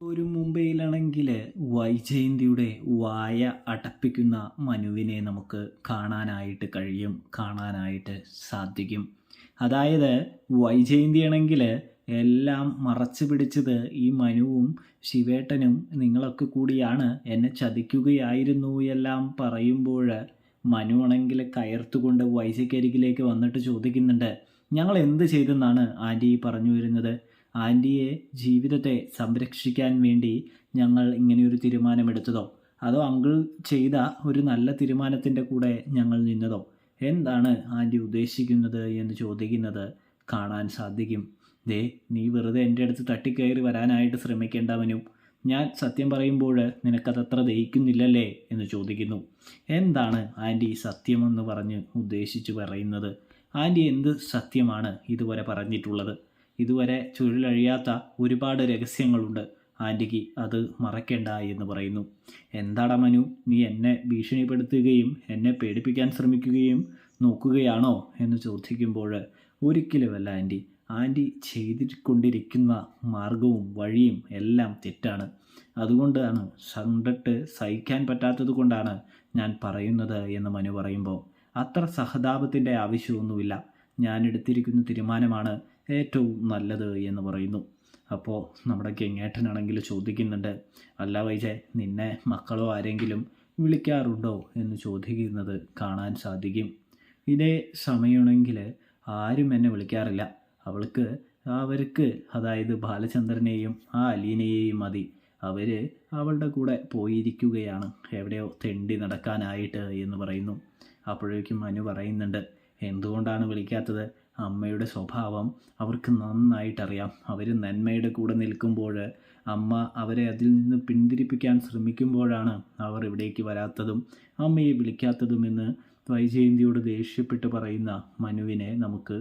ഒരു മുംബൈയിലാണെങ്കിൽ വൈജയന്തിയുടെ വായ അടപ്പിക്കുന്ന മനുവിനെ നമുക്ക് കാണാനായിട്ട് സാധിക്കും. അതായത് വൈജയന്തിയാണെങ്കിൽ എല്ലാം മറച്ചു പിടിച്ചത് ഈ മനുവും ശിവേട്ടനും നിങ്ങളൊക്കെ കൂടിയാണ് എന്നെ ചതിക്കുകയായിരുന്നു എല്ലാം പറയുമ്പോൾ മനുവാണെങ്കിൽ കയർത്തുകൊണ്ട് വൈജയ്ക്കരികിലേക്ക് വന്നിട്ട് ചോദിക്കുന്നുണ്ട്, ഞങ്ങൾ എന്ത് ചെയ്തെന്നാണ് ആൻറ്റി പറഞ്ഞു വരുന്നത്? ആൻറ്റിയെ ജീവിതത്തെ സംരക്ഷിക്കാൻ വേണ്ടി ഞങ്ങൾ ഇങ്ങനെയൊരു തീരുമാനമെടുത്തതോ, അതോ അങ്കിൾ ചെയ്ത ഒരു നല്ല തീരുമാനത്തിൻ്റെ കൂടെ ഞങ്ങൾ നിന്നതോ? എന്താണ് ആൻറ്റി ഉദ്ദേശിക്കുന്നത് എന്ന് ചോദിക്കുന്നത് കാണാൻ സാധിക്കും. ദേ, നീ വെറുതെ എൻ്റെ അടുത്ത് തട്ടിക്കയറി വരാനായിട്ട് ശ്രമിക്കേണ്ടവനു. ഞാൻ സത്യം പറയുമ്പോൾ നിനക്കതത്ര ദഹിക്കുന്നില്ലല്ലേ എന്ന് ചോദിക്കുന്നു. എന്താണ് ആൻറ്റി സത്യമെന്ന് പറഞ്ഞ് ഉദ്ദേശിച്ച് പറയുന്നത്? ആൻറ്റി എന്ത് സത്യമാണ് ഇതുവരെ പറഞ്ഞിട്ടുള്ളത്? ഇതുവരെ ചുരുളഴിയാത്ത ഒരുപാട് രഹസ്യങ്ങളുണ്ട് ആൻറ്റിക്ക്, അത് മറക്കേണ്ട എന്ന് പറയുന്നു. എന്താടാ മനു, നീ എന്നെ ഭീഷണിപ്പെടുത്തുകയും എന്നെ പേടിപ്പിക്കാൻ ശ്രമിക്കുകയും നോക്കുകയാണോ എന്ന് ചോദിക്കുമ്പോൾ ഒരിക്കലുമല്ല ആൻറ്റി. ആൻറ്റി ചെയ്തിക്കൊണ്ടിരിക്കുന്ന മാർഗവും വഴിയും എല്ലാം തെറ്റാണ്. അതുകൊണ്ടാണ് കണ്ടിട്ട് സഹിക്കാൻ പറ്റാത്തത് കൊണ്ടാണ് ഞാൻ പറയുന്നത് എന്ന് മനു പറയുമ്പോൾ, അത്ര സഹതാപത്തിൻ്റെ ആവശ്യമൊന്നുമില്ല. ഞാൻ എടുത്തിരിക്കുന്ന തീരുമാനമാണ് ഏറ്റവും നല്ലത് എന്ന് പറയുന്നു. അപ്പോൾ നമ്മുടെ ഗംഗേട്ടനാണെങ്കിൽ ചോദിക്കുന്നുണ്ട്, അല്ല വൈജയ്, നിന്നെ മക്കളോ ആരെങ്കിലും വിളിക്കാറുണ്ടോ എന്ന് ചോദിക്കുന്നത് കാണാൻ സാധിക്കും. ഇതേ സമയമാണെങ്കിൽ ആരും എന്നെ വിളിക്കാറില്ല. അവർക്ക് അതായത് ബാലചന്ദ്രനെയും ആ അലീനയെയും മതി. അവർ അവളുടെ കൂടെ പോയിരിക്കുകയാണ് എവിടെയോ തെണ്ടി നടക്കാനായിട്ട് എന്ന് പറയുന്നു. അപ്പോഴേക്കും മനു പറയുന്നുണ്ട്, എന്തുകൊണ്ടാണ് വിളിക്കാത്തത്? അമ്മയുടെ സ്വഭാവം അവർക്ക് നന്നായിട്ടറിയാം. അവർ നന്മയുടെ കൂടെ നിൽക്കുമ്പോൾ അമ്മ അവരെ അതിൽ നിന്ന് പിന്തിരിപ്പിക്കാൻ ശ്രമിക്കുമ്പോഴാണ് അവർ ഇവിടേക്ക് വരാത്തതും അമ്മയെ വിളിക്കാത്തതുമെന്ന് വൈജയന്തിയോട് ദേഷ്യപ്പെട്ട് പറയുന്ന മനുവിനെ നമുക്ക്